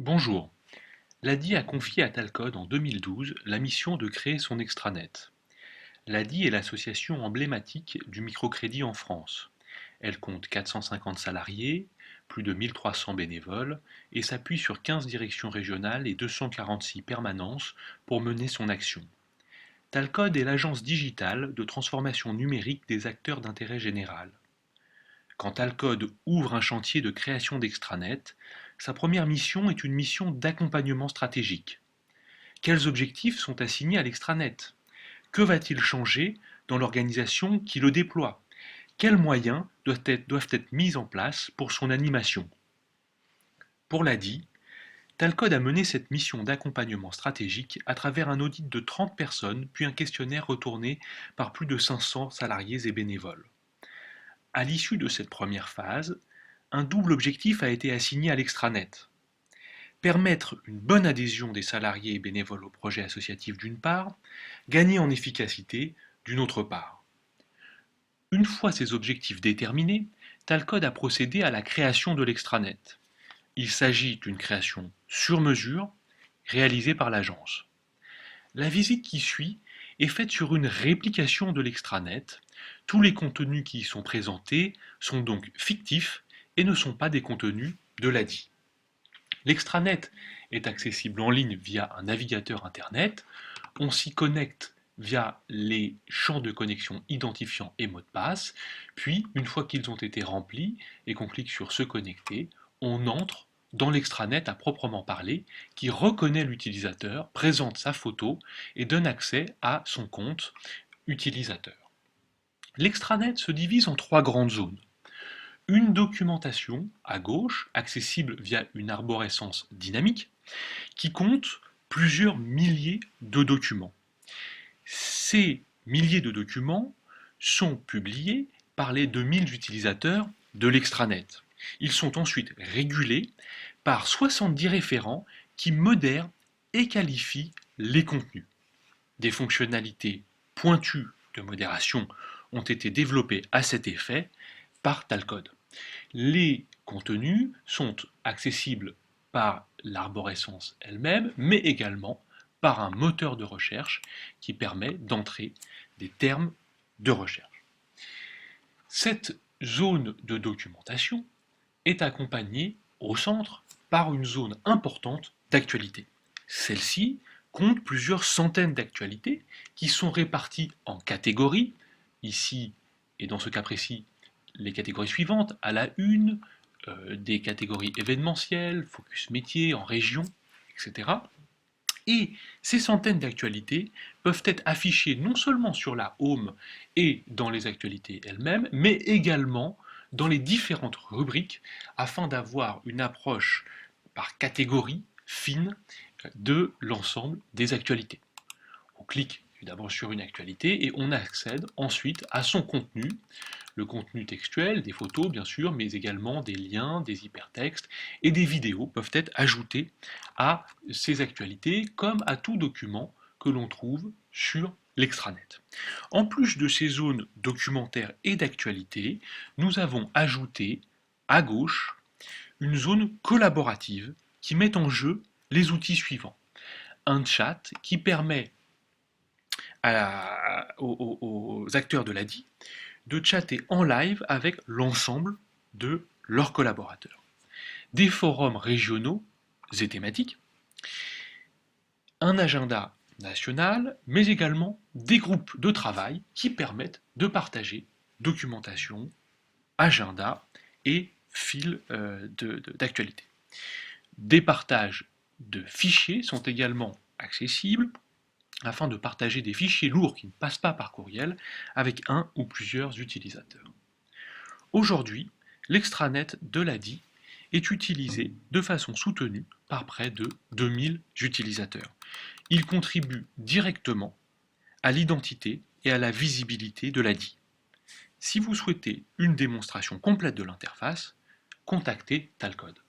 Bonjour. L'ADI a confié à Talcode en 2012 la mission de créer son extranet. L'ADI est l'association emblématique du microcrédit en France. Elle compte 450 salariés, plus de 1300 bénévoles et s'appuie sur 15 directions régionales et 246 permanences pour mener son action. Talcode est l'agence digitale de transformation numérique des acteurs d'intérêt général. Quand Talcode ouvre un chantier de création d'extranet, sa première mission est une mission d'accompagnement stratégique. Quels objectifs sont assignés à l'extranet? Que va-t-il changer dans l'organisation qui le déploie? Quels moyens doivent être mis en place pour son animation? Pour l'ADI, Talcode a mené cette mission d'accompagnement stratégique à travers un audit de 30 personnes, puis un questionnaire retourné par plus de 500 salariés et bénévoles. À l'issue de cette première phase, un double objectif a été assigné à l'extranet. Permettre une bonne adhésion des salariés et bénévoles au projet associatif d'une part, gagner en efficacité d'une autre part. Une fois ces objectifs déterminés, Talcode a procédé à la création de l'extranet. Il s'agit d'une création sur mesure réalisée par l'agence. La visite qui suit est faite sur une réplication de l'extranet. Tous les contenus qui y sont présentés sont donc fictifs et ne sont pas des contenus de l'ADI. L'extranet est accessible en ligne via un navigateur internet. On s'y connecte via les champs de connexion identifiants et mots de passe. Puis, une fois qu'ils ont été remplis et qu'on clique sur se connecter, on entre dans l'extranet à proprement parler, qui reconnaît l'utilisateur, présente sa photo et donne accès à son compte utilisateur. L'extranet se divise en trois grandes zones. Une documentation à gauche, accessible via une arborescence dynamique, qui compte plusieurs milliers de documents. Ces milliers de documents sont publiés par les 2000 utilisateurs de l'extranet. Ils sont ensuite régulés par 70 référents qui modèrent et qualifient les contenus. Des fonctionnalités pointues de modération ont été développées à cet effet par Talcode. Les contenus sont accessibles par l'arborescence elle-même, mais également par un moteur de recherche qui permet d'entrer des termes de recherche. Cette zone de documentation est accompagnée au centre par une zone importante d'actualité. Celle-ci compte plusieurs centaines d'actualités qui sont réparties en catégories, ici et dans ce cas précis les catégories suivantes, à la une, des catégories événementielles, focus métier, en région, etc. Et ces centaines d'actualités peuvent être affichées non seulement sur la home et dans les actualités elles-mêmes, mais également dans les différentes rubriques afin d'avoir une approche par catégorie fine de l'ensemble des actualités. On clique d'abord sur une actualité et on accède ensuite à son contenu, le contenu textuel, des photos bien sûr, mais également des liens, des hypertextes et des vidéos peuvent être ajoutés à ces actualités comme à tout document que l'on trouve sur l'extranet. En plus de ces zones documentaires et d'actualité, nous avons ajouté à gauche une zone collaborative qui met en jeu les outils suivants. Un chat qui permet aux acteurs de l'ADI de chatter en live avec l'ensemble de leurs collaborateurs. Des forums régionaux et thématiques, un agenda national, mais également des groupes de travail qui permettent de partager documentation, agenda et fil d'actualité. Des partages de fichiers sont également accessibles afin de partager des fichiers lourds qui ne passent pas par courriel avec un ou plusieurs utilisateurs. Aujourd'hui, l'extranet de l'ADI est utilisé de façon soutenue par près de 2000 utilisateurs. Il contribue directement à l'identité et à la visibilité de l'ADI. Si vous souhaitez une démonstration complète de l'interface, contactez Talcode.